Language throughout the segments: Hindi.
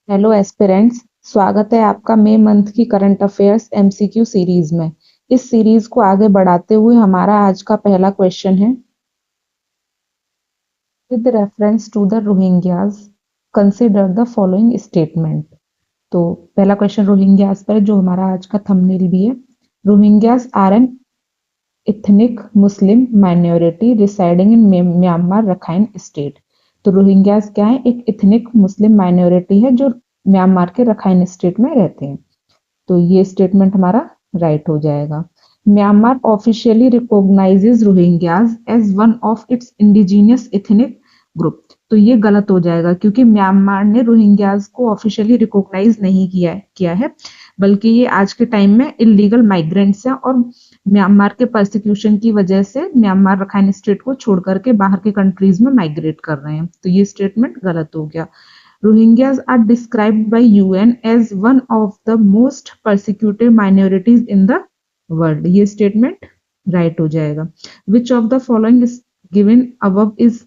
Hello aspirants. स्वागत है आपका मई मंथ की करंट अफेयर्स एमसीक्यू सीरीज में। इस सीरीज को आगे बढ़ाते हुए हमारा आज का पहला क्वेश्चन है, with reference to the Rohingyas consider the following statement. तो पहला क्वेश्चन रोहिंग्यास पर है, जो हमारा आज का थंबनेल भी है। Rohingyas are an ethnic Muslim minority residing in Myanmar Rakhine state. तो रोहिंग्यास क्या है? एक इथनिक मुस्लिम माइनॉरिटी है जो म्यांमार के रखाइन स्टेट में रहते हैं। तो ये स्टेटमेंट हमारा राइट हो जाएगा। Myanmar officially recognises Rohingyas as one of its indigenous ethnic group. तो ये गलत हो जाएगा क्योंकि म्यांमार ने रोहिंग्याज को ऑफिशियली रिकॉग्नाइज नहीं किया है, बल्कि ये आज के टाइम में इलीगल माइग्रेंट्स हैं और म्यांमार के परसिक्यूशन की वजह से म्यांमार रखाइन स्टेट को छोड़ करके बाहर के कंट्रीज में माइग्रेट कर रहे हैं। तो ये स्टेटमेंट गलत हो गया। Rohingyas are described by UN as one of the most persecuted minorities in the world। ये स्टेटमेंट राइट हो जाएगा। Which of the following is given above is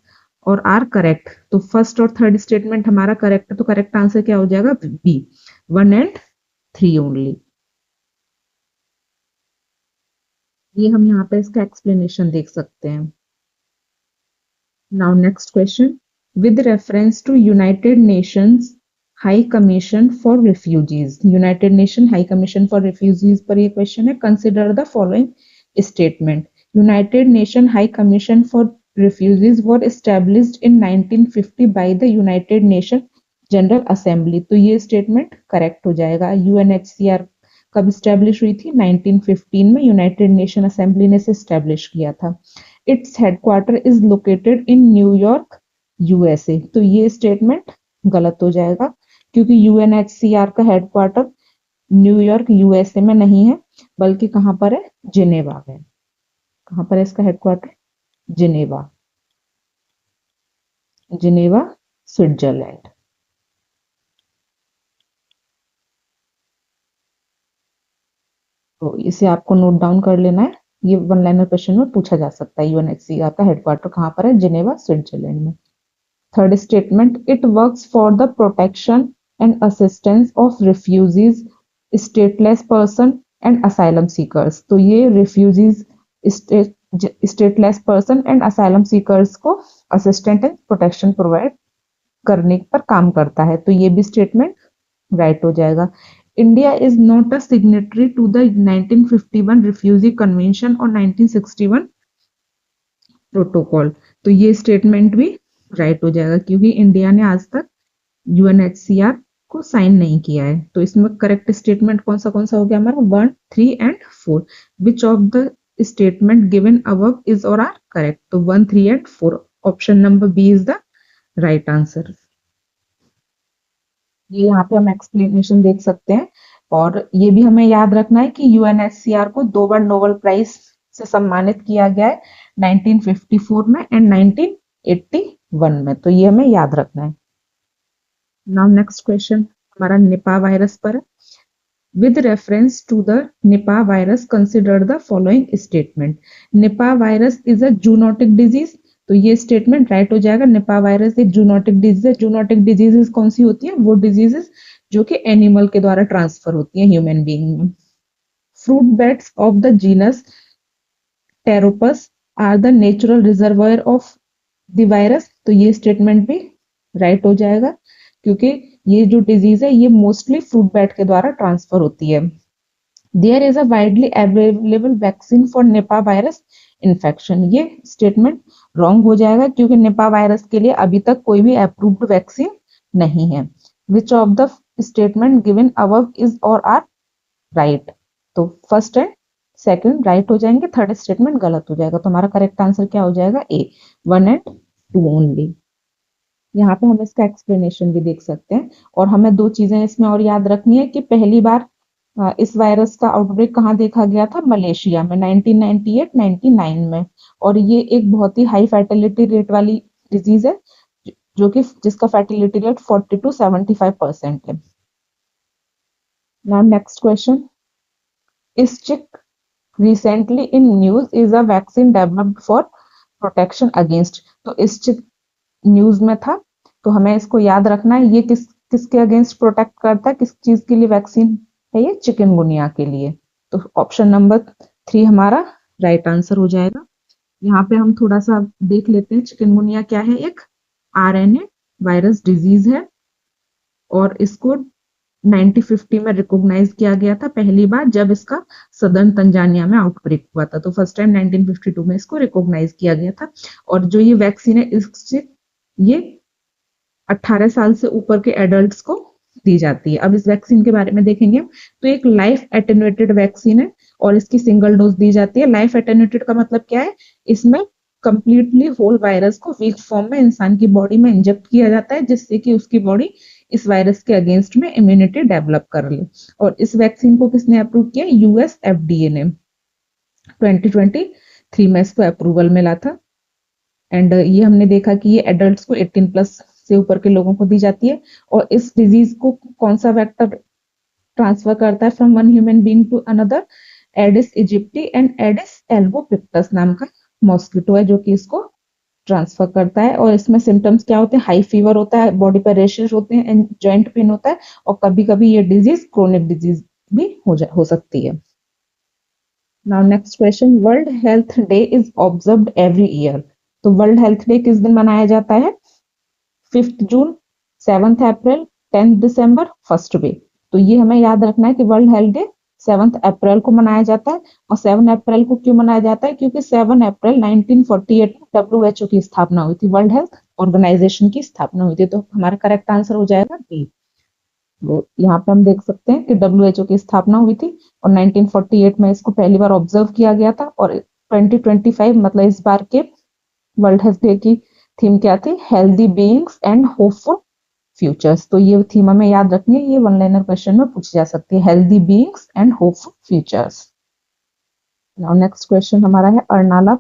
or are correct. तो फर्स्ट और थर्ड स्टेटमेंट हमारा करेक्ट है, तो करेक्ट आंसर क्या हो जाएगा? B, 1 and 3 only. ये हम यहाँ पे इसका एक्सप्लेनेशन देख सकते हैं। Now next question. With reference to United Nations High Commission for Refugees, United Nation High Commission for Refugees पर ये क्वेश्चन है। Consider the following statement. United Nation High Commission for Refugees were established in 1950 by the United Nation General Assembly। तो ये स्टेटमेंट करेक्ट हो जाएगा। यूएनएचसीआर कब स्टैब्लिश हुई थी? 1915 में यूनाइटेड नेशन असेंबली ने इसे स्टैब्लिश किया था। Its headquarter is located in New York USA. तो ये स्टेटमेंट गलत हो जाएगा क्योंकि यूएनएचसीआर का हेडक्वार्टर न्यूयॉर्क यूएसए में नहीं है, बल्कि कहां पर है? जिनेवा में। कहां पर है इसका हेडक्वार्टर? Geneva, Geneva Switzerland. तो इसे आपको नोट डाउन कर लेना है। ये वन लाइनर क्वेश्चन में पूछा जा सकता है। यूएनएचसीआर का हेडक्वार्टर कहां पर है? जिनेवा स्विट्जरलैंड में। Third statement, it works for the protection and assistance of refugees, stateless person and asylum seekers. तो ये refugees, stateless person and asylum seekers को असिस्टेंट एंड प्रोटेक्शन प्रोवाइड करने पर काम करता है। तो ये भी स्टेटमेंट राइट हो जाएगा। India is not a signatory to the 1951 refugee convention और 1961 प्रोटोकॉल। तो ये स्टेटमेंट भी राइट हो जाएगा क्योंकि इंडिया ने आज तक यूएनएचसीआर को साइन नहीं किया है। तो इसमें करेक्ट स्टेटमेंट कौन सा हो गया हमारा? 1, 3 and 4। Which of the statement given above is or are correct? तो 1, 3 and 4, option number B is the right answer. ये यहाँ पे हम एक्सप्लेनेशन देख सकते हैं। और ये भी हमें याद रखना है कि यूएनएचसीआर को 2 बार नोबेल प्राइज से सम्मानित किया गया है, 1954 में एंड 1981 में। तो ये हमें याद रखना है। नाउ नेक्स्ट क्वेश्चन हमारा निपा वायरस पर है। With reference to the Nipah virus consider the following statement. Nipah virus is a zoonotic disease. तो ये स्टेटमेंट राइट हो जाएगा। निपा वायरस एक जूनोटिक डिजीज है। जूनोटिक डिजीजेस कौन सी होती है? वो डिजीजेस जो कि एनिमल के द्वारा ट्रांसफर होती है ह्यूमन बीइंग में। Fruit bats of the genus Pteropus are the natural reservoir of the virus. तो ये स्टेटमेंट भी राइट हो जाएगा क्योंकि ये जो डिजीज है ये मोस्टली फ्रूट बैट के द्वारा ट्रांसफर होती है। There is a widely available vaccine for Nipah virus infection. ये स्टेटमेंट रॉन्ग हो जाएगा क्योंकि निपा वायरस के लिए अभी तक कोई भी अप्रूव्ड वैक्सीन नहीं है। विच of the statement given above is or are right? तो फर्स्ट एंड सेकंड राइट हो जाएंगे, थर्ड स्टेटमेंट गलत हो जाएगा। तो हमारा करेक्ट आंसर क्या हो जाएगा? ए, 1 एंड 2 ओनली। यहाँ पे हम इसका एक्सप्लेनेशन भी देख सकते हैं। और हमें दो चीजें इसमें और याद रखनी है कि पहली बार इस वायरस का आउटब्रेक कहाँ देखा गया था? मलेशिया में 1998-99 में। और ये एक बहुत ही हाई फर्टिलिटी रेट वाली डिजीज है जो कि जिसका फर्टिलिटी रेट 40 to 75% है। नाउ नेक्स्ट क्वेश्चन, इस चिक recently in news is a vaccine developed for protection against। तो इस न्यूज में था, तो हमें इसको याद रखना है। ये किस किसके अगेंस्ट प्रोटेक्ट करता है, किस चीज के लिए वैक्सीन है ये, चिकनगुनिया के लिए। तो ऑप्शन नंबर 3 हमारा राइट आंसर हो जाएगा। यहाँ पे हम थोड़ा सा देख लेते हैं, चिकनगुनिया क्या है, एक आरएनए वायरस डिजीज है और इसको 1950 में रिकॉग्नाइज किया गया था पहली बार, जब इसका सदर्न तंजानिया में आउटब्रेक हुआ था। तो फर्स्ट टाइम 1952 में इसको रिकॉग्नाइज किया गया था। और जो ये वैक्सीन है, इससे ये 18 साल से ऊपर के एडल्ट्स को दी जाती है। अब इस वैक्सीन के बारे में देखेंगे तो एक लाइफ एटेन्यूएटेड वैक्सीन है और इसकी सिंगल डोज दी जाती है। लाइफ एटेन्यूएटेड का मतलब क्या है, इसमें कंप्लीटली होल वायरस को वीक फॉर्म में इंसान की बॉडी में इंजेक्ट किया जाता है, जिससे कि उसकी बॉडी इस वायरस के अगेंस्ट में इम्यूनिटी डेवलप कर ले। और इस वैक्सीन को किसने अप्रूव किया, यूएस एफडीए ने 2023 में इसको अप्रूवल मिला था। एंड ये हमने देखा कि ये एडल्ट्स को 18 प्लस से ऊपर के लोगों को दी जाती है। और इस डिजीज को कौन सा वेक्टर ट्रांसफर करता है from one human being to another, Aedes aegypti and Aedes albopictus नाम का मॉस्किटो है जो कि इसको ट्रांसफर करता है। और इसमें सिम्टम्स क्या होते हैं, हाई फीवर होता है, बॉडी पर रेशेस होते हैं एंड जॉइंट पेन होता है, और कभी कभी ये डिजीज क्रोनिक डिजीज भी हो सकती है। Now next question, world health day is observed every year. तो वर्ल्ड हेल्थ डे किस दिन मनाया जाता है, 5 जून, 7 अप्रैल, 10 दिसंबर, 1 मई। तो ये हमें याद रखना है कि वर्ल्ड हेल्थ डे 7 अप्रैल को मनाया जाता है। और 7 अप्रैल को क्यों मनाया जाता है, क्योंकि 7 अप्रैल 1948 में WHO की स्थापना हुई थी, वर्ल्ड हेल्थ ऑर्गेनाइजेशन की स्थापना हुई थी। तो हमारा करेक्ट आंसर हो जाएगा बी। तो यहाँ पे हम देख सकते हैं कि WHO की स्थापना हुई थी और 1948 में इसको पहली बार ऑब्जर्व किया गया था। और 2025 मतलब इस बार के वर्ल्ड हेल्थ डे की थीम क्या थी, healthy beings and hopeful futures. तो ये थीम हमें याद रखनी है, ये वन लाइनर क्वेश्चन में पूछी जा सकती है, healthy beings and hopeful futures. Now next question हमारा है अर्नाला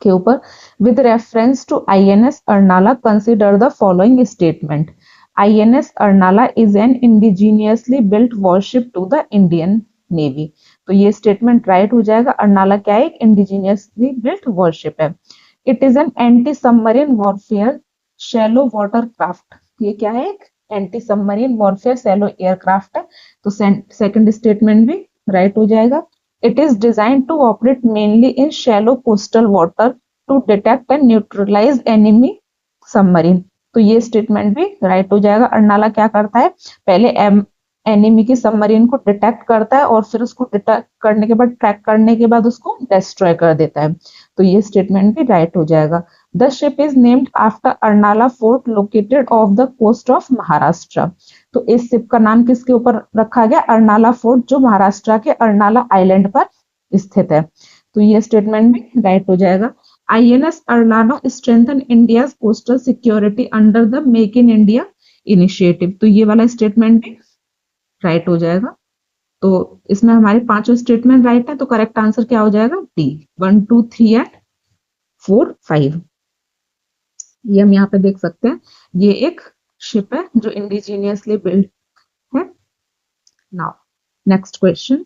के ऊपर, with reference to INS Arnala consider the following statement. INS Arnala is an indigenously built warship to the Indian navy. तो ये स्टेटमेंट राइट हो जाएगा। अर्नाला क्या है, एक इंडिजीनियसली बिल्ट वॉरशिप है। It is an anti submarine warfare shallow water craft. ये क्या है, एक anti submarine warfare shallow aircraft है। तो सेकंड स्टेटमेंट भी राइट हो जाएगा। It is designed to operate mainly in shallow coastal water to detect and neutralize enemy submarine। तो ये स्टेटमेंट भी राइट हो जाएगा। अर्नाला क्या करता है, पहले एनिमी की सबमरीन को डिटेक्ट करता है और फिर उसको डिटेक्ट करने के बाद, ट्रैक करने के बाद उसको डिस्ट्रॉय कर देता है। तो ये स्टेटमेंट भी राइट हो जाएगा। The ship is named after Arnala fort located off the coast of Maharashtra. तो इस शिप का नाम किसके ऊपर रखा गया, अर्नाला फोर्ट, जो महाराष्ट्र के अर्नाला आइलैंड पर स्थित है। तो ये स्टेटमेंट भी राइट हो जाएगा। INS Arnala strengthen India coastal security under the make in India initiative. तो ये वाला स्टेटमेंट भी राइट हो जाएगा। तो इसमें हमारे पांचों स्टेटमेंट राइट है, तो करेक्ट आंसर क्या हो जाएगा, डी, 1, 2, 3 एंड 4, 5। ये हम यहाँ पे देख सकते हैं, ये एक शिप है जो इंडिजीनियसली बिल्ट है। नाउ नेक्स्ट क्वेश्चन,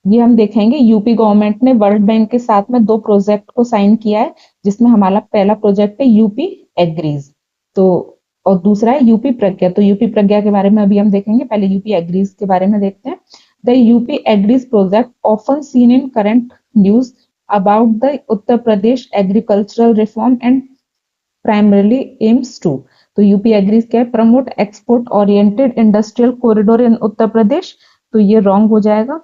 ये हम देखेंगे यूपी गवर्नमेंट ने वर्ल्ड बैंक के साथ में 2 प्रोजेक्ट को साइन किया है, जिसमें हमारा पहला प्रोजेक्ट है यूपी एग्रीज, तो और दूसरा है यूपी प्रज्ञा। तो यूपी प्रज्ञा के बारे में अभी हम देखेंगे, पहले यूपी एग्रीज के बारे में देखते हैं। The UP AGREES project often seen in current news about the Uttar Pradesh agricultural reform and primarily aims to. तो यूपी एग्रीज क्या है, promote export oriented industrial corridor in Uttar Pradesh. तो ये रॉन्ग हो जाएगा।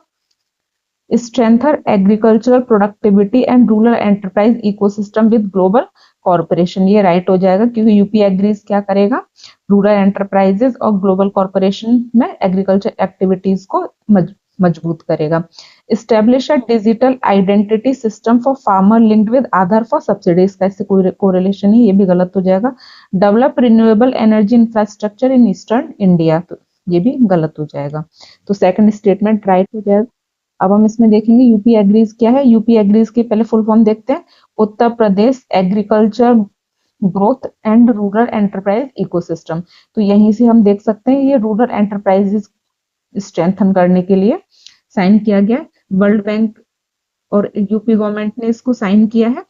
strengthen agricultural productivity and rural enterprise ecosystem with global corporation. ये राइट हो जाएगा, क्योंकि यूपी एग्रीज क्या करेगा, रूरल एंटरप्राइजेस और ग्लोबल कॉरपोरेशन में एग्रीकल्चर एक्टिविटीज को मजबूत करेगा। Establish a digital identity system for farmer linked with Aadhaar for subsidies. का इससे कोई कोरिलेशन है, ये भी गलत हो जाएगा। Develop renewable energy infrastructure in eastern India. तो ये भी गलत हो जाएगा। तो सेकंड स्टेटमेंट राइट हो जाएगा। अब हम इसमें देखेंगे यूपी एग्रीज क्या है। यूपी एग्रीज की पहले फुल फॉर्म देखते हैं, Uttar Pradesh agriculture growth and rural enterprise ecosystem. तो यहीं से हम देख सकते हैं, ये रूरल एंटरप्राइजेस स्ट्रेंथन करने के लिए साइन किया गया। वर्ल्ड बैंक और यूपी गवर्नमेंट ने इसको साइन किया है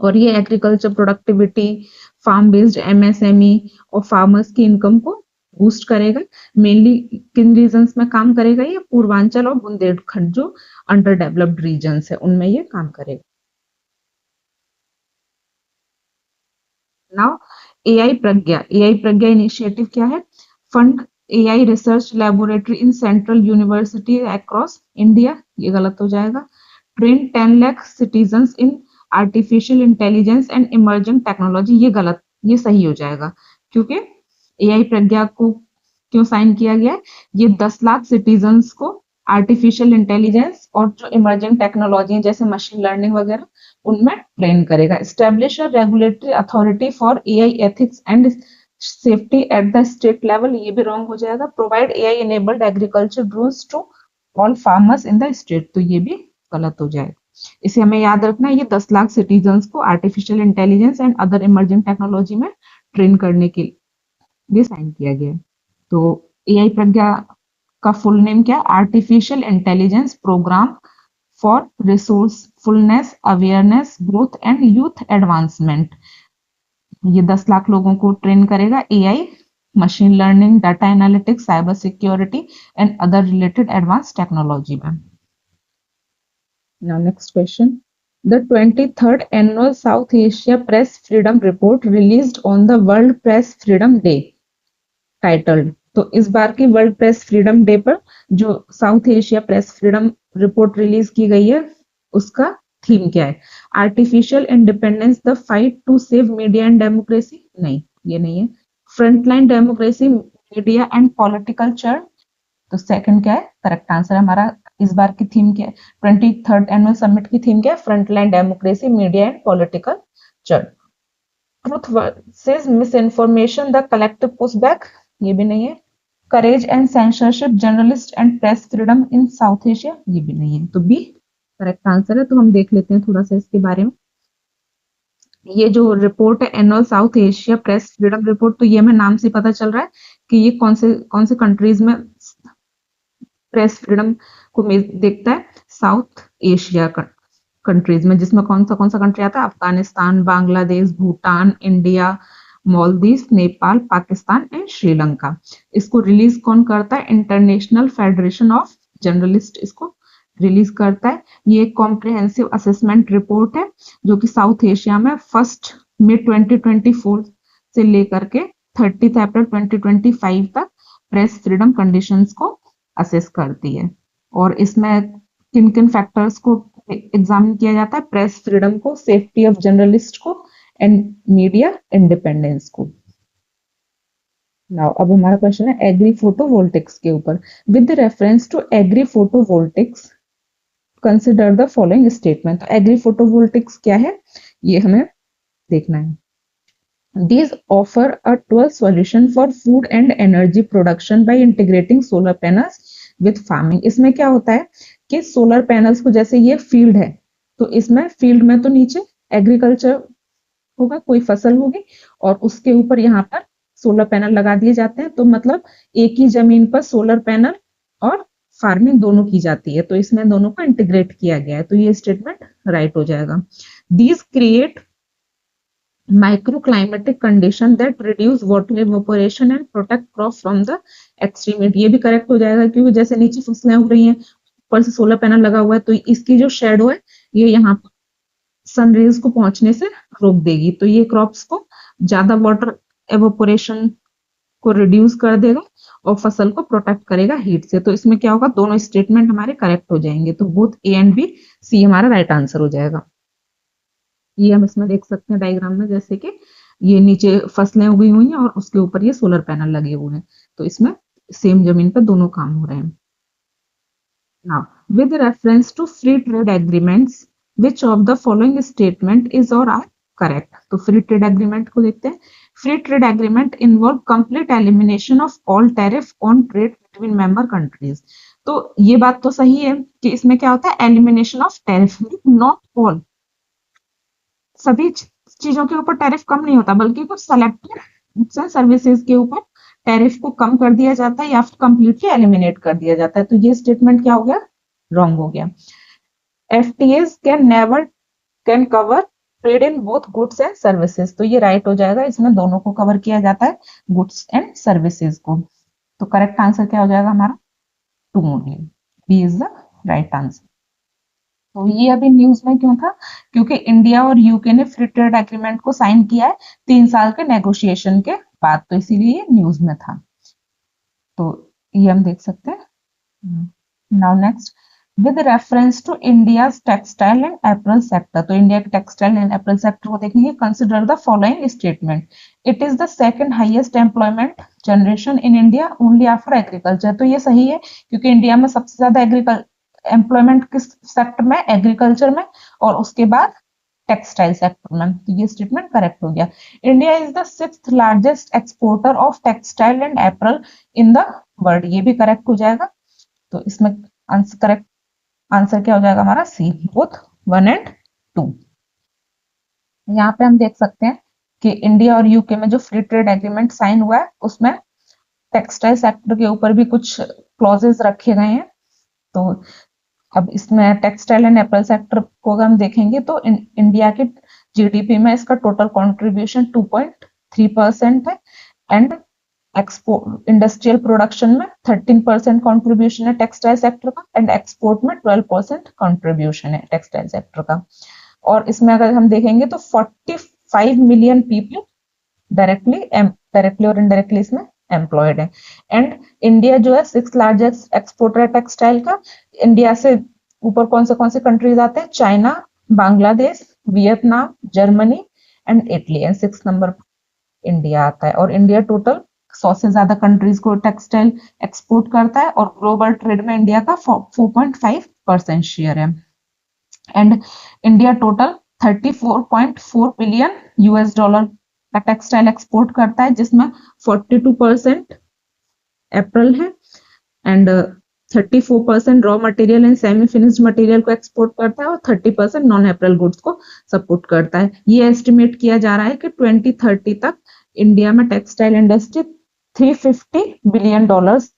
और ये agriculture productivity, farm based MSME और फार्मर्स की इनकम को बूस्ट करेगा। मेनली किन रीजन्स में काम करेगा? ये पूर्वांचल और बुंदेलखंड जो अंडर डेवलप्ड रीजन्स है उनमें ये काम करेगा। नाउ एआई प्रज्ञा इनिशिएटिव क्या है? Fund AI research laboratory in central university across India, ये गलत हो जाएगा। Train 10 lakh citizens in artificial intelligence and emerging technology, ये गलत, ये सही हो जाएगा क्योंकि एआई प्रज्ञा को क्यों साइन किया गया है? ये 10 लाख सिटीजन्स को आर्टिफिशियल इंटेलिजेंस और जो इमर्जिंग टेक्नोलॉजी जैसे मशीन लर्निंग वगैरह उनमें ट्रेन करेगा। Establish a regulatory authority for AI ethics and safety at the state level, ये भी रॉन्ग हो जाएगा। Provide AI enabled agriculture drones to all farmers in the state, तो ये भी गलत हो जाएगा। इसे हमें याद रखना है, ये 10 लाख सिटीजन्स को artificial intelligence and other emerging technology में ट्रेन करने के लिए साइन किया गया है। तो एआई प्रज्ञा का फुल नेम क्या है? Artificial intelligence programme for resourcefulness, awareness, growth and youth advancement. ये 10 लाख लोगों को ट्रेन करेगा AI, machine learning, data analytics, cyber security and other related advance technology में। Now next question. The 23rd annual South Asia Press Freedom Report released on the World Press Freedom Day titled, तो इस बार की वर्ल्ड प्रेस फ्रीडम डे पर जो South Asia press freedom report release की गई है उसका थीम क्या है? Artificial independence, the fight to save media and democracy, नहीं ये नहीं है। Frontline democracy, media and political churn, तो सेकंड क्या है करेक्ट आंसर हमारा। इस बार की थीम क्या है? 23rd एनुअल समिट की थीम क्या है? Frontline democracy, media and political churn. Truth versus miss information, the collective pushback, ये भी नहीं है। Courage and censorship, journalist and press freedom in south Asia, ये भी नहीं है। तो बी करेक्ट आंसर है। तो हम देख लेते हैं थोड़ा सा इसके बारे में। ये जो रिपोर्ट है annual south Asia press freedom report, तो ये हमें नाम से पता चल रहा है कि ये कौन से कंट्रीज में प्रेस फ्रीडम को देखता है। साउथ एशिया कंट्रीज में, जिसमें कौन सा कंट्री आता है? Afghanistan, Bangladesh, Bhutan, India, Maldives, Nepal, Pakistan and Sri Lanka. इसको रिलीज कौन करता है? इंटरनेशनल फेडरेशन ऑफ जर्नलिस्ट इसको रिलीज करता है। ये एक कॉम्प्रिहेंसिव असेसमेंट रिपोर्ट है जो कि साउथ एशिया में 1 मई 2024 से लेकर के 30 अप्रैल 2025 तक प्रेस फ्रीडम कंडीशंस को असेस करती है। और इसमें किन किन फैक्टर्स को एग्जामिन किया जाता है? प्रेस फ्रीडम को, सेफ्टी ऑफ जर्नलिस्ट को एंड मीडिया इंडिपेंडेंस को। नाउ अब हमारा क्वेश्चन है एग्री फोटोवोल्टिक्स के ऊपर। With reference to agri photovoltaics consider the following statement. तो एग्री फोटोवोल्टिक्स क्या है ये हमें देखना है। These offer a dual solution for food and energy production by integrating solar panels with farming। इसमें क्या होता है कि सोलर पैनल्स को, जैसे ये फील्ड है तो इसमें फील्ड में तो नीचे एग्रीकल्चर होगा, कोई फसल होगी और उसके ऊपर यहाँ पर सोलर पैनल लगा दिए जाते हैं। तो मतलब एक ही जमीन पर सोलर पैनल और फार्मिंग दोनों की जाती है। तो इसमें दोनों को इंटीग्रेट किया गया है। तो ये स्टेटमेंट राइट हो जाएगा। These create microclimatic condition that reduce water evaporation and protect crop from the extreme heat, ये भी करेक्ट हो जाएगा क्योंकि जैसे नीचे फसलें उग रही हैं ऊपर से सोलर पैनल लगा हुआ है तो इसकी जो शेडो है ये यहाँ सन रेज को पहुंचने से रोक देगी। तो ये क्रॉप्स को ज्यादा वाटर एवोपोरेशन को रिड्यूस कर देगा और फसल को प्रोटेक्ट करेगा हीट से। तो इसमें क्या होगा? दोनों स्टेटमेंट हमारे करेक्ट हो जाएंगे। तो बोथ ए एंड बी, सी हमारा राइट आंसर हो जाएगा। ये हम इसमें देख सकते हैं डायग्राम में, जैसे कि ये नीचे फसलें उगी हुई हैं और उसके ऊपर ये सोलर पैनल लगे हुए हैं। तो इसमें सेम जमीन पर दोनों काम हो रहे हैं। Now with reference to free trade agreements which of the following statement is or are correct. तो फ्री ट्रेड एग्रीमेंट को देखते हैं। Free trade agreement involve complete elimination of all tariff on trade between member countries. तो ये बात तो सही है कि इसमें क्या होता है? Elimination of tariff, not all, सभी चीजों के ऊपर टैरिफ कम नहीं होता बल्कि कुछ सेलेक्टेड सर्विसेज के ऊपर टैरिफ को कम कर दिया जाता है या फिर कंप्लीटली एलिमिनेट कर दिया जाता है। तो ये स्टेटमेंट क्या हो गया? रॉन्ग हो गया। FTAs can never can cover trade in both goods and services, तो ये राइट हो जाएगा, इसमें दोनों को कवर किया जाता है, गुड्स एंड सर्विसेज को। तो करेक्ट आंसर क्या हो जाएगा हमारा? 2 only, B is the right answer. तो ये अभी न्यूज में क्यों था? क्योंकि इंडिया और यूके ने फ्री ट्रेड एग्रीमेंट को साइन किया है 3 साल के नेगोशिएशन के बाद, तो इसीलिए ये न्यूज में था। तो ये हम देख सकते हैं। Now next, with reference to India's textile and apparel sector, तो इंडिया के टेक्सटाइल एंड एपरल सेक्टर को देखेंगे। Consider the following statement, it is the second highest employment generation in India only after agriculture. तो ये सही है, क्योंकि इंडिया में सबसे ज्यादा एम्प्लॉयमेंट किस सेक्टर में? एग्रीकल्चर में, और उसके बाद टेक्सटाइल सेक्टर में। तो ये स्टेटमेंट करेक्ट हो गया। India is the 6th largest exporter of textile and apparel in the world, ये भी करेक्ट हो जाएगा। तो इसमें करेक्ट आंसर क्या हो जाएगा हमारा? सी, बोथ 1 एंड 2। यहाँ पे हम देख सकते हैं कि इंडिया और यूके में जो फ्री ट्रेड एग्रीमेंट साइन हुआ है, उसमें टेक्सटाइल सेक्टर के ऊपर भी कुछ क्लॉजेस रखे गए हैं। तो अब इसमें टेक्सटाइल एंड एपरल सेक्टर को अगर हम देखेंगे तो इंडिया के जीडीपी में इसका टोटल कंट्रीब्यूशन 2.3% है, एंड एक्सपोर्ट इंडस्ट्रियल प्रोडक्शन में 13% कंट्रीब्यूशन है टेक्सटाइल सेक्टर का, एंड एक्सपोर्ट में 12% कंट्रीब्यूशन है टेक्सटाइल सेक्टर का। और इसमें अगर हम देखेंगे तो 45 मिलियन पीपल डायरेक्टली और इनडायरेक्टली इसमें एम्प्लॉयड है। एंड इंडिया जो है 6th लार्जेस्ट एक्सपोर्टर है टेक्सटाइल का। इंडिया से ऊपर कौन से कंट्रीज आते हैं? China, Bangladesh, Vietnam, Germany and Italy, and 6th number India आता है। और इंडिया टोटल 100 से ज्यादा कंट्रीज को टेक्सटाइल एक्सपोर्ट करता है, और ग्लोबल ट्रेड में इंडिया का 4.5% शेयर है। And India total 34.4 billion US dollar का टेक्सटाइल एक्सपोर्ट करता है, जिसमें 42% अप्रैल है, and 34% raw material and semi finished material को एक्सपोर्ट करता है, और 30% नॉन अप्रैल गुड्स को सपोर्ट करता है। ये एस्टिमेट किया जा रहा है कि 2030 तक इंडिया में textile industry 350 billion dollars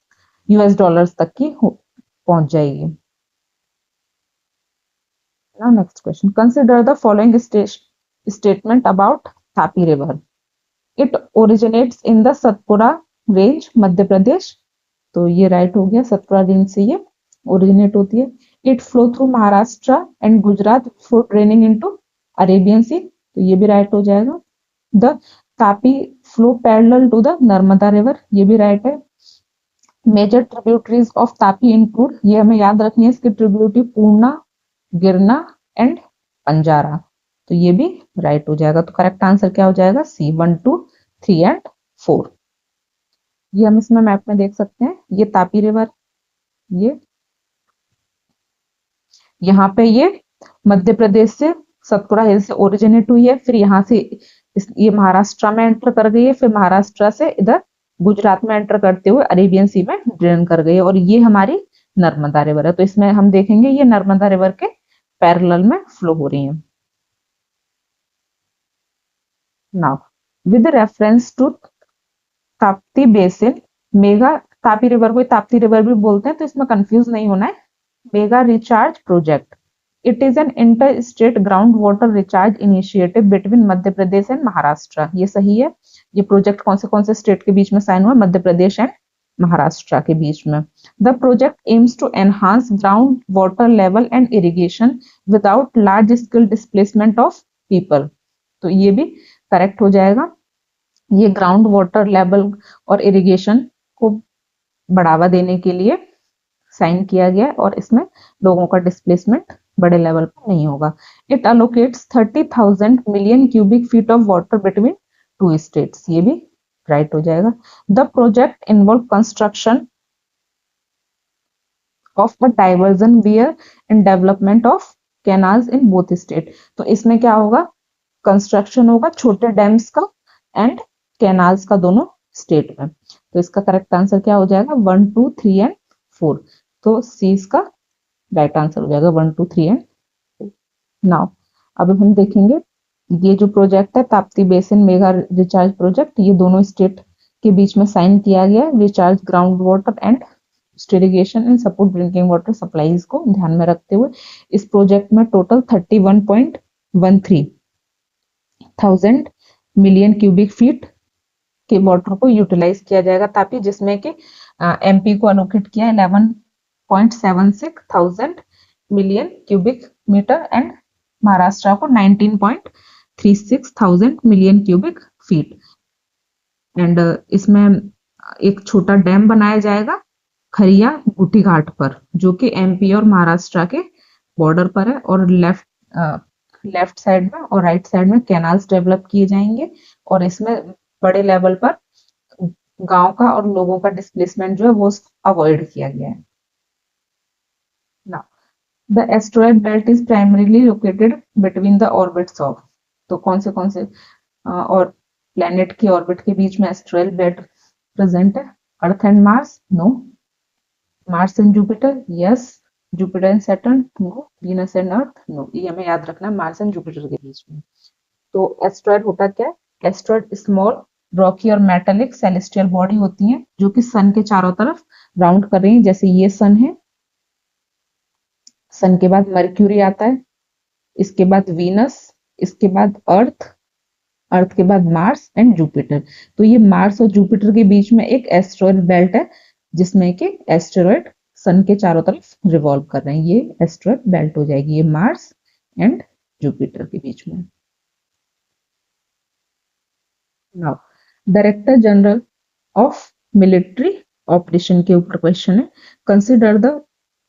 US dollars तक की पहुंच जाएगी। Now next question. Consider the following statement about Tapi River. It originates in the Satpura range, Madhya Pradesh. तो ये राइट हो गया, सतपुरा रेंज से ये ओरिजिनेट होती है। It flow through Maharashtra and Gujarat before draining into Arabian sea, तो ये भी राइट हो जाएगा। The Tapi flow parallel to the Narmada river, ये भी राइट है। Major tributaries of Tapi include, ये हमें याद रखनी है, इसकी ट्रिब्यूटरी पूर्णा, गिरना एंड पंजारा, तो ये भी राइट हो जाएगा। तो करेक्ट आंसर क्या हो जाएगा? सी, 1, 2, 3 एंड 4। ये हम इसमें मैप में देख सकते हैं, ये तापी रिवर, ये यहाँ पे ये मध्य प्रदेश से सतपुड़ा हिल से ओरिजिनेट हुई है, फिर यहाँ से ये महाराष्ट्र में एंटर कर गई है, फिर महाराष्ट्र से इधर गुजरात में एंटर करते हुए अरेबियन सी में ड्रेन कर गई है, और ये हमारी नर्मदा रिवर है। तो इसमें हम देखेंगे ये नर्मदा रिवर के पैरेलल में फ्लो हो रही है। Now with reference to Tapti basin, mega Tapi river को ताप्ती रिवर भी बोलते हैं, तो इसमें कंफ्यूज नहीं होना है। Mega recharge project, it is an inter state ground water recharge initiative between Madhya Pradesh and Maharashtra, ये सही है। ये प्रोजेक्ट कौन से स्टेट के बीच में साइन हुआ? मध्य प्रदेश एंड महाराष्ट्र के बीच में। The project aims to enhance ground water level and irrigation without large scale displacement of people, तो ये भी करेक्ट हो जाएगा। ये ग्राउंड वाटर लेवल और इरिगेशन को बढ़ावा देने के लिए साइन किया गया है, और इसमें लोगों का डिस्प्लेसमेंट बड़े लेवल पर नहीं होगा। It allocates 30,000 million cubic feet of water between 2 states, ये भी राइट हो जाएगा। The project involve construction of a diversion weir and development of canals in both state, तो इसमें क्या होगा? कंस्ट्रक्शन होगा छोटे डैम्स का एंड कैनाल्स का, दोनों स्टेट में। तो इसका करेक्ट आंसर क्या हो जाएगा? 1, 2, 3 एंड 4, तो सी इसका राइट आंसर हो जाएगा, 1, 2, 3 एंड 4। नाउ अब हम देखेंगे ये जो प्रोजेक्ट है Tapti basin mega recharge project, ये दोनों स्टेट के बीच में साइन किया गया है। Recharge ground water and irrigation and support drinking water supplies को ध्यान में रखते हुए इस प्रोजेक्ट में टोटल 31.13 1000 मिलियन क्यूबिक फीट के वाटर को यूटिलाइज किया जाएगा, ताकि जिसमें कि एमपी को अलोकेट किया 11.76 thousand million cubic metre and Maharashtra को 19.36 thousand million cubic feet. And इसमें एक छोटा डैम बनाया जाएगा खरिया गुटी घाट पर, जो कि एमपी और महाराष्ट्र के बॉर्डर पर है, और लेफ्ट साइड में और राइट साइड में कैनाल्स डेवलप किए जाएंगे, और इसमें बड़े लेवल पर गांव का और लोगों का डिस्प्लेसमेंट जो है वो अवॉइड किया गया है। Now the asteroid belt is primarily located between the orbits of, तो कौन से और प्लेनेट की ऑर्बिट के बीच में एस्टेरॉयड बेल्ट प्रेजेंट है? Earth and Mars, no. Mars and Jupiter, yes. Jupiter and Saturn, no. Venus and Earth, no. ये हमें याद रखना है, मार्स एंड जुपिटर के बीच में। तो एस्टेरॉयड होता क्या है? एस्टेरॉयड स्मॉल रॉकी और मेटालिक सेलेस्टियल बॉडी होती हैं जो कि सन के चारों तरफ राउंड कर रही है। जैसे ये सन है, सन के बाद मर्क्यूरी आता है, इसके बाद वीनस, इसके बाद अर्थ, अर्थ के बाद मार्स एंड जुपिटर। तो ये मार्स और जुपिटर के बीच में एक एस्टेरॉयड बेल्ट है, जिसमें कि एस्टेरॉयड सन के चारों तरफ रिवॉल्व कर रहे हैं। ये एस्टेरॉयड बेल्ट हो जाएगी, ये मार्स एंड जुपिटर के बीच में। Now director general of military operation के ऊपर क्वेश्चन है। Consider the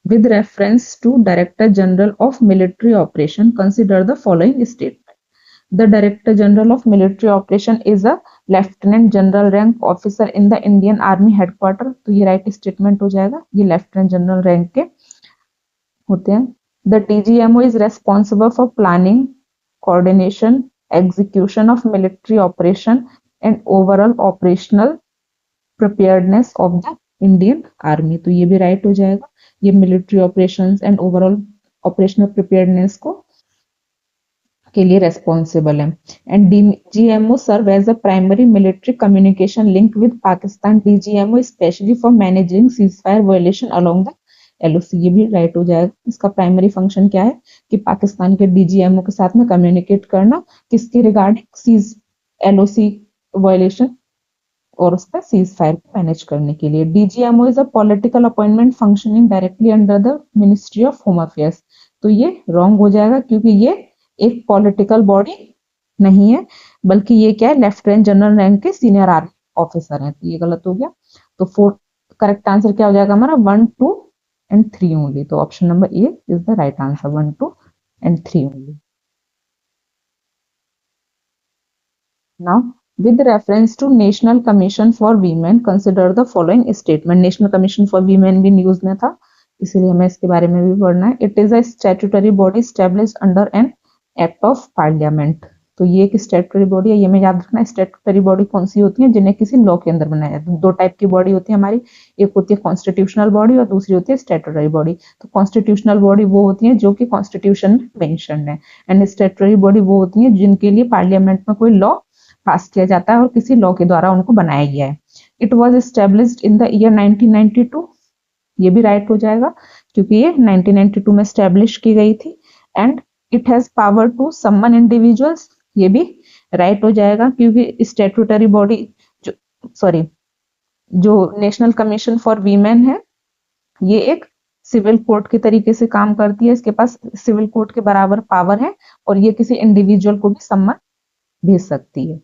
with reference to Director General of Military Operation, consider the following statement. The Director General of Military Operation is a Lieutenant General rank officer in the Indian Army Headquarters. तो ये राइट स्टेटमेंट हो जाएगा, ये लेफ्टिनेंट जनरल रैंक के होते हैं। The DGMO is responsible for planning, coordination, execution of military operation and overall operational preparedness of the Indian army. तो ये भी राइट हो जाएगा, ये military operations and overall operational preparedness को के लिए रेस्पॉन्सिबल है। And DGMO serve as a primary military communication link with Pakistan. DGMO specially for managing ceasefire violation along the LOC. ये भी राइट हो जाएगा। इसका प्राइमरी फंक्शन क्या है कि पाकिस्तान के डीजीएमओ के साथ में कम्युनिकेट करना, किसके रिगार्डिंग? सीज एलओसी वायलेशन और उस पर सीज फायर को मैनेज करने के लिए। DGMO is a political appointment functioning directly under the ministry of home affairs. तो ये रॉन्ग हो जाएगा, क्योंकि ये एक पॉलिटिकल बॉडी नहीं है, बल्कि ये क्या है? लेफ्टिनेंट जनरल रैंक के सीनियर आर्मी ऑफिसर हैं। तो ये गलत हो गया। तो फोर्थ करेक्ट आंसर क्या हो जाएगा हमारा? 1, 2 एंड 3 ओनली। तो option number A is the right answer, 1, 2 and 3 only. Now, with reference to National Commission for Women, consider the following statement. National Commission for Women भी न्यूज में था, इसीलिए हमें इसके बारे में भी पढ़ना है। It is a statutory body established under an act of parliament. तो ये एक स्टेटरी बॉडी है, ये हमें याद रखना है। स्टेटरी बॉडी कौन सी होती है? जिन्हें किसी लॉ के अंदर बनाया जाता है। दो टाइप की बॉडी होती है हमारी, एक होती है कॉन्स्टिट्यूशनल बॉडी और दूसरी होती है स्टेटरी बॉडी। तो कॉन्स्टिट्यूशनल बॉडी वो होती है जो कि कॉन्स्टिट्यूशन में मेंशन है, एंड स्टेटरी बॉडी वो होती है जिनके लिए पार्लियामेंट में कोई लॉ पास किया जाता है और किसी लॉ के द्वारा उनको बनाया गया है। It was established in the year 1992। ये भी राइट हो जाएगा, क्योंकि ये 1992 में एस्टेब्लिश की गई थी। And it has power to summon individuals. ये भी राइट हो जाएगा, क्योंकि स्टैट्यूटरी बॉडी जो नेशनल कमीशन फॉर वीमेन है, ये एक सिविल कोर्ट के तरीके से काम करती है। इसके पास सिविल कोर्ट के बराबर पावर है और ये किसी इंडिविजुअल को भी सम्मन भेज सकती है।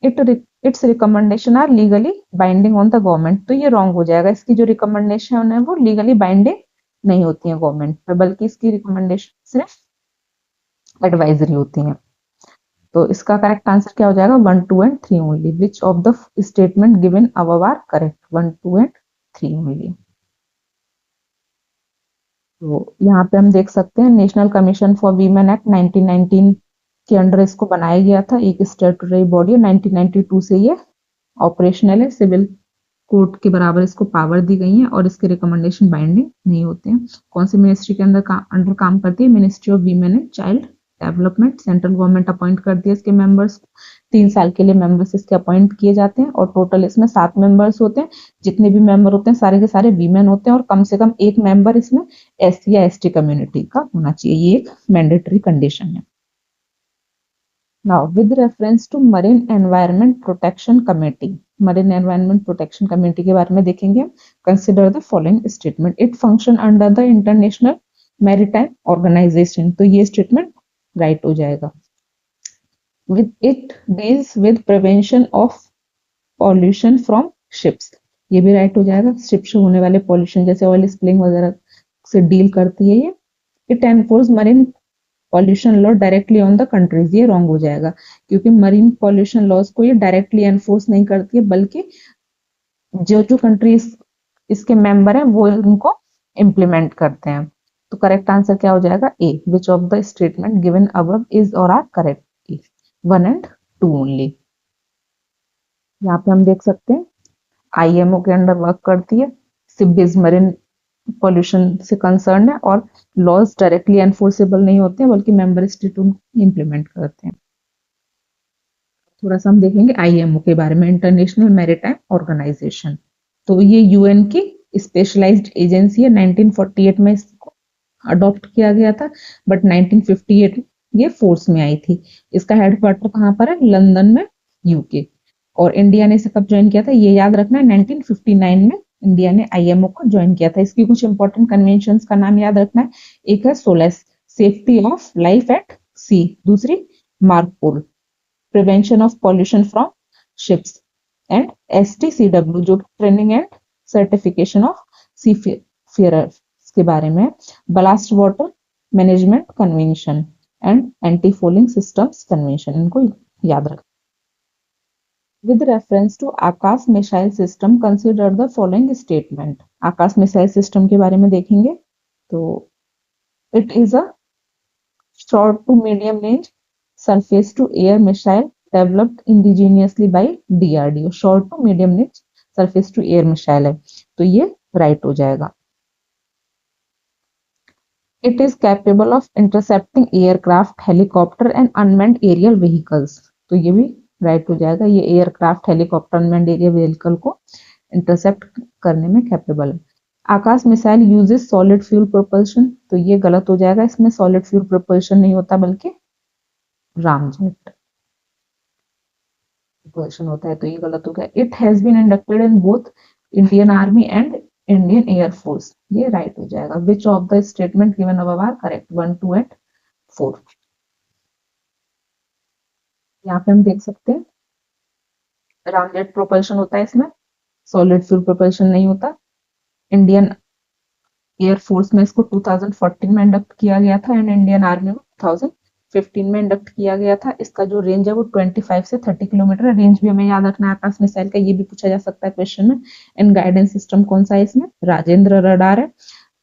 Its recommendation are legally binding on the government. तो ये रॉन्ग हो जाएगा। इसकी जो रिकमेंडेशन है वो लीगली बाइंडिंग नहीं होती है गवर्नमेंट पे, बल्कि इसकी रिकमेंडेशन सिर्फ एडवाइजरी होती है। तो इसका करेक्ट आंसर क्या हो जाएगा? 1, 2 and 3 only. Which of the statement given above are correct? 1, 2 and 3 only. तो यहाँ पे हम देख सकते हैं national commission for women act 1919 के अंडर इसको बनाया गया था। एक स्टैट्यूटरी बॉडी है, 1992 से ये ऑपरेशनल है। सिविल कोर्ट के बराबर इसको पावर दी गई है और इसके रिकमेंडेशन बाइंडिंग नहीं होते हैं। कौन सी मिनिस्ट्री के अंडर काम करती है? Ministry of women and child development. Central government appoint करती है इसके मेंबर्स। 3 साल के लिए मेंबर्स इसके अपॉइंट किए जाते हैं और टोटल इसमें 7 मेंबर्स होते हैं। जितने भी मेंबर होते हैं सारे के सारे वीमेन होते हैं और कम से कम एक मेंबर इसमें एससी या एसटी कम्युनिटी का होना चाहिए। ये एक मैंडेटरी कंडीशन है। Now, with reference to Marine Environment Protection Committee, Marine Environment Protection Committee के बारे में देखेंगे हम. Consider the following statement. It function under the International Maritime Organization. तो ये statement right हो जाएगा. With it deals with prevention of pollution from ships. ये भी right हो जाएगा. Ship से होने वाले pollution जैसे oil spilling वगैरह से deal करती है ये. It enforces marine pollution law directly on the countries. ये रॉन्ग हो जाएगा क्योंकि मरीन पॉल्यूशन लॉज को ये डायरेक्टली एनफोर्स नहीं करती है, बल्कि जो जो कंट्रीज इसके मेंबर हैं वो इनको इम्प्लीमेंट करते हैं. तो करेक्ट आंसर क्या हो जाएगा? A. Which of the statement given above is or are correct? 1 and 2 only. यहाँ पे हम देख सकते हैं आईएमओ के अंडर वर्क करती है, सिप बेस्ड मरीन पॉल्यूशन से कंसर्न है और लॉज डायरेक्टली एनफोर्सेबल नहीं होते हैं बल्कि मेंबर स्टेट उनको इम्प्लीमेंट करते हैं. थोड़ा सा हम देखेंगे आईएमओ के बारे में, इंटरनेशनल मैरीटाइम ऑर्गेनाइजेशन. तो ये यूएन की स्पेशलाइज्ड एजेंसी है. 1948 में इसको अडॉप्ट किया गया था, बट 1958 ये फोर्स में आई थी. इसका हेडक्वार्टर कहाँ पर है? लंदन में, यूके. और इंडिया ने इसे कब ज्वाइन किया था ये याद रखना है. 1959 में इंडिया ने आईएमओ को ज्वाइन किया था. इसकी कुछ इंपॉर्टेंट कन्वेंशंस का नाम याद रखना है. एक है SOLAS, safety of life at sea. दूसरी MARPOL, prevention of pollution from ships. And STCW जो training and certification of seafarers के बारे में. Ballast water management convention and anti fouling systems convention. इनको याद रखना. With reference to Akash missile system, consider the following statement. Akash missile system के बारे में देखेंगे तो it is a short to medium range surface to air missile developed indigenously by DRDO. short to medium range surface to air missile है, तो ये right हो जाएगा. It is capable of intercepting aircraft, helicopter and unmanned aerial vehicles. तो ये भी राइट हो जाएगा. ये aircraft, helicopter, unmanned aerial vehicle को इंटरसेप्ट करने में कैपेबल है. Akash missile uses solid fuel propulsion. तो ये गलत हो जाएगा. इसमें सॉलिड फ्यूल प्रोपल्शन नहीं होता बल्कि रामजेट प्रोपल्शन होता है, तो ये गलत हो गया. It has been inducted in both Indian army and Indian air force. ये राइट हो जाएगा. Which of the statement given above are correct? 1, 2 and 4. यहाँ पे हम देख सकते हैं रामजेट प्रोपल्शन होता है, इसमें सॉलिड फ्यूल प्रोपल्शन नहीं होता. इंडियन एयरफोर्स में इसको 2014 में इंडक्ट किया गया था एंड इंडियन आर्मी में 2015 में इंडक्ट किया गया था. इसका जो रेंज है वो 25 से 30 किलोमीटर है. रेंज भी हमें याद रखना है आकाश मिसाइल का, ये भी पूछा जा सकता है क्वेश्चन में. एंड गाइडेंस सिस्टम कौन सा है इसमें? राजेंद्र रडार है.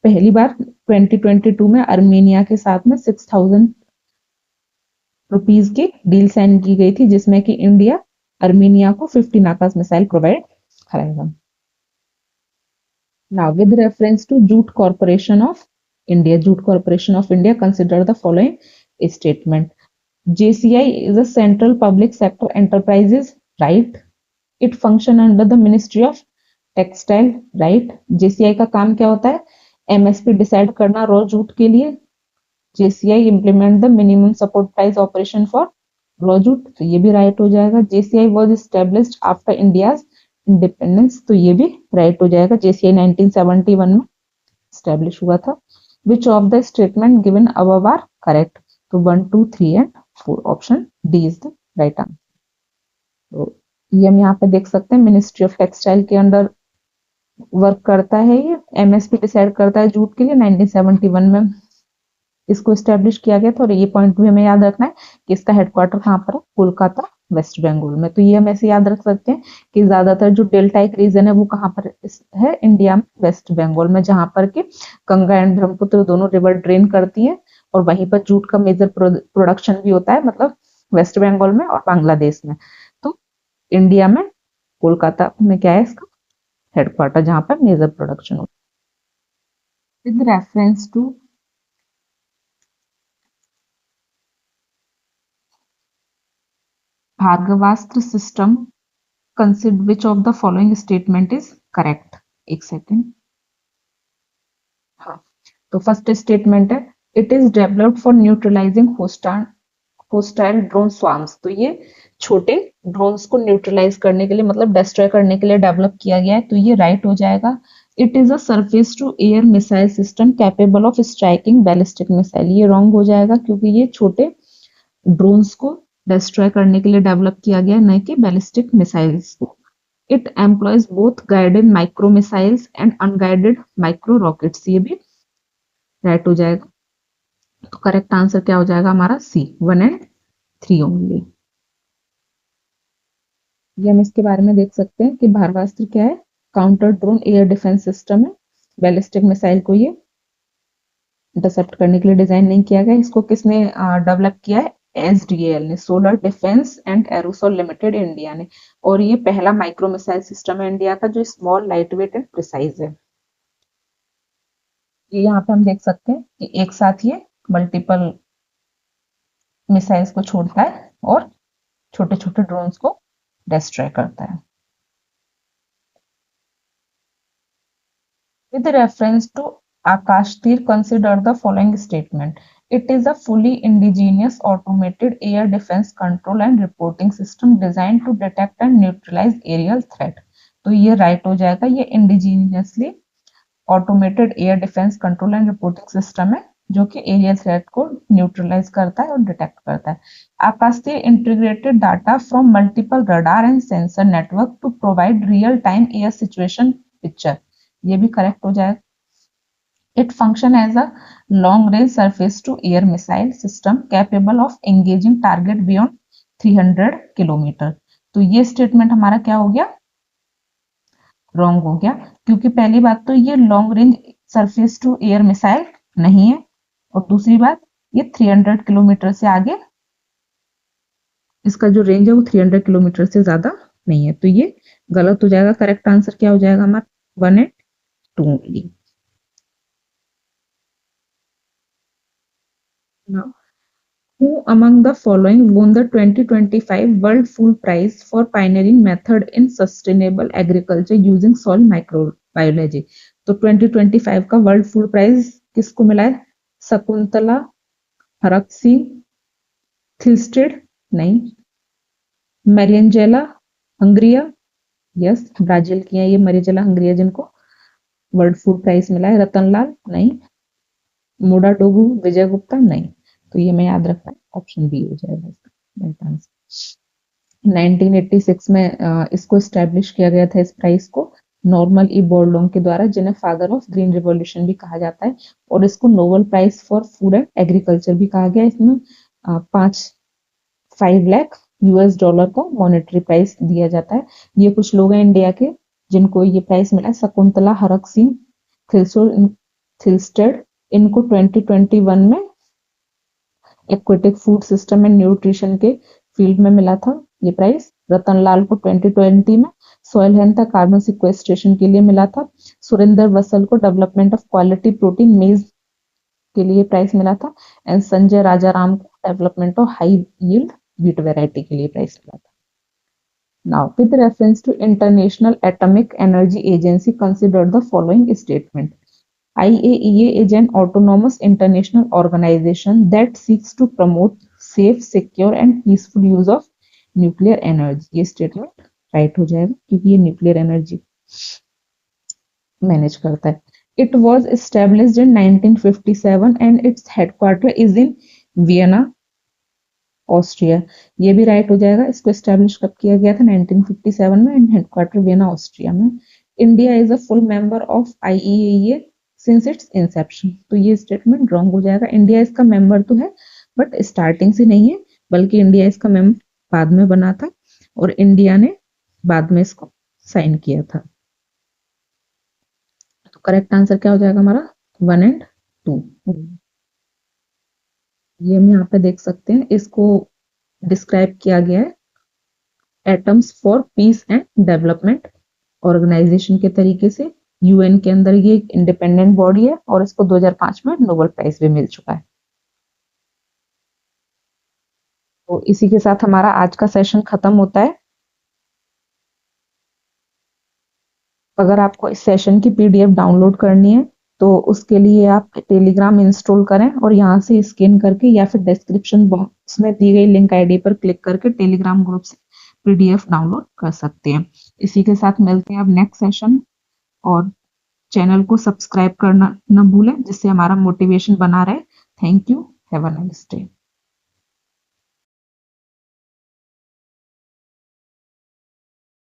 पहली बार 2022 में अर्मेनिया के साथ में 6,000 रुपीज की डील साइन की गई थी, जिसमें कि इंडिया अर्मेनिया को 15 आकाश मिसाइल प्रोवाइड करेगा. Now, with reference to Jute Corporation of India, Jute Corporation of India, consider the following statement. JCI is a central public sector enterprise, right? It function under the Ministry of Textile, right? JCI का काम क्या होता है? MSP डिसाइड करना रॉ जूट के लिए. JCI implement the minimum support price operation for raw jute. तो ये भी राइट हो जाएगा. JCI was established after India's independence. तो ये भी राइट हो जाएगा. JCI 1971 में स्टैब्लिश हुआ था. Which of the statement given above are correct? तो 1, 2, 3 and 4. Option D is the right answer. तो ये हम यहाँ पे देख सकते हैं मिनिस्ट्री ऑफ टेक्सटाइल के अंडर वर्क करता है. ये MSP डिसाइड करता है जूट के लिए. 1971 में इसको स्टैब्लिश किया गया था. और ये पॉइंट भी हमें याद रखना है कि इसका हेडक्वार्टर कहाँ पर है? कोलकाता, वेस्ट बंगाल में. तो ये हम ऐसे याद रख सकते हैं कि ज्यादातर जो डेल्टाइक रीजन है वो कहाँ पर है? इंडिया में, वेस्ट बंगाल में, जहां पर कि गंगा एंड ब्रह्मपुत्र दोनों रिवर ड्रेन करती हैं. और वहीं पर जूट का मेजर प्रोडक्शन भी होता है, मतलब वेस्ट बंगाल में और बांग्लादेश में. तो इंडिया में कोलकाता में क्या है इसका हेडक्वार्टर, जहां पर मेजर प्रोडक्शन होता है. With reference to Bhargavastra system, consider which of the following statement is correct. एक सेकेंड. हाँ, तो फर्स्ट स्टेटमेंट है it is developed for neutralising hostile drone swarms, तो ये छोटे ड्रोन्स को न्यूट्रलाइज करने के लिए, मतलब डिस्ट्रॉय करने के लिए डेवलप किया गया है, तो ये राइट हो जाएगा। It is a surface to air missile system capable of striking ballistic missile, ये रॉन्ग हो जाएगा क्योंकि ये छोटे ड्रोन्स को डिस्ट्रॉय करने के लिए डेवलप किया गया, न कि बैलिस्टिक मिसाइल्स को। It employees both guided micro missiles and unguided micro rockets, ये भी राइट हो जाएगा। तो करेक्ट आंसर क्या हो जाएगा हमारा? सी, 1 एंड 3 ओनली। ये हम इसके बारे में देख सकते हैं कि भारवास्त्र क्या है? Counter drone air defence system है। बैलिस्टिक मिसाइल को ये इंटरसेप्ट करने के लिए डिजाइन नहीं किया गया। इसको किसने डेवलप किया है? एसडीएल ने, solar defence and aerosol limited India ने। और ये पहला माइक्रो मिसाइल सिस्टम है इंडिया का जो small, light weight and precise है। ये यहाँ पे हम देख सकते हैं कि एक साथ ये मल्टीपल मिसाइल्स को छोड़ता है और छोटे छोटे ड्रोन्स को डिस्ट्रॉय करता है। With reference to Akash Tir, consider the following statement. It is a fully indigenous automated air defense control and reporting system designed to detect and neutralize aerial threat. तो ये राइट हो जाएगा। ये indigenously automated air defence control and reporting system है जो कि एरियल थ्रेट को न्यूट्रलाइज करता है और डिटेक्ट करता है। Akashteer integrated data from multiple radar and sensor network to provide real time air situation picture, ये भी करेक्ट हो जाएगा। It function as a long range surface to air missile system capable of engaging target beyond 300 kilometre. तो ये स्टेटमेंट हमारा क्या हो गया? रॉन्ग हो गया, क्योंकि पहली बात तो ये long range surface to air missile नहीं है, और दूसरी बात ये 300 किलोमीटर से आगे, इसका जो रेंज है वो 300 किलोमीटर से ज्यादा नहीं है, तो ये गलत हो जाएगा। करेक्ट आंसर क्या हो जाएगा हमारा? 1 and 2 only. Now, who among the following won the 2025 World Food Prize for pioneering method in sustainable agriculture using soil microbiology? तो 2025 का वर्ल्ड फूड प्राइज किसको मिला है? शकुंतला हरकसी थिल्स्टेड नहीं, मैरियंजेला हंगरिया, यस ब्राजील की है ये मैरियंजेला हंगरिया जिनको वर्ल्ड फूड प्राइज मिला है। रतनलाल नहीं, मोडाडोगु विजय गुप्ता नहीं, तो ये मैं याद रखना है, ऑप्शन बी हो जाएगा इसका आंसर। 1986 में इसको स्टैब्लिश किया गया था, इस प्राइज को नॉर्मल ई बोरडोम के द्वारा, जिन्हें फादर ऑफ ग्रीन रिवॉल्यूशन भी कहा जाता है, और इसको Nobel prize for food and agriculture भी कहा गया। इसमें 5 लाख यूएस डॉलर का मॉनेटरी प्राइज दिया जाता है। ये कुछ लोग हैं इंडिया के जिनको ये प्राइज मिला है। शकुंतला हरक सिंह थिल्स्टेड, इनको 2021 में aquatic food system and nutrition के फील्ड में मिला था ये प्राइज। रतनलाल को 2020 में सॉइल हेल्थ तथा कार्बन सिक्वेस्ट्रेशन के लिए मिला था। सुरेंद्र बसल को डेवलपमेंट ऑफ क्वालिटी प्रोटीन मेज के लिए प्राइज मिला था। एंड संजय राजाराम को development of high yield wheat variety के लिए प्राइज मिला था। Now, with reference to International Atomic Energy Agency, consider the following statement. IAEA is an autonomous international organization that seeks to promote safe, secure and peaceful use of nuclear energy. ये statement right हो जाएगा क्योंकि ये nuclear energy manage करता है। It was established in 1957 and its headquarters is in Vienna, Austria, ये भी राइट हो जाएगा। इसको स्टैब्लिश कब किया गया था? 1957 में, एंड हेडक्वार्टर वियना ऑस्ट्रिया में। India is a full member of IEA since its inception, तो ये स्टेटमेंट रॉन्ग हो जाएगा। इंडिया इसका मेंबर तो है बट स्टार्टिंग से नहीं है, बल्कि इंडिया इसका मेंबर बाद में बना था और इंडिया ने बाद में इसको साइन किया था। तो करेक्ट आंसर क्या हो जाएगा हमारा? 1 एंड 2। ये हम यहाँ पे देख सकते हैं, इसको डिस्क्राइब किया गया है atoms for peace and development organisation के तरीके से। यूएन के अंदर ये एक इंडिपेंडेंट बॉडी है और इसको 2005 में नोबेल प्राइज भी मिल चुका है। तो इसी के साथ हमारा आज का सेशन खत्म होता है। अगर आपको इस सेशन की पीडीएफ डाउनलोड करनी है तो उसके लिए आप टेलीग्राम इंस्टॉल करें और यहाँ से स्कैन करके या फिर डिस्क्रिप्शन बॉक्स में दी गई लिंक आईडी पर क्लिक करके टेलीग्राम ग्रुप से पीडीएफ डाउनलोड कर सकते हैं। इसी के साथ मिलते हैं अब नेक्स्ट सेशन, और चैनल को सब्सक्राइब करना न भूलें जिससे हमारा मोटिवेशन बना रहे। Thank you, have a nice day.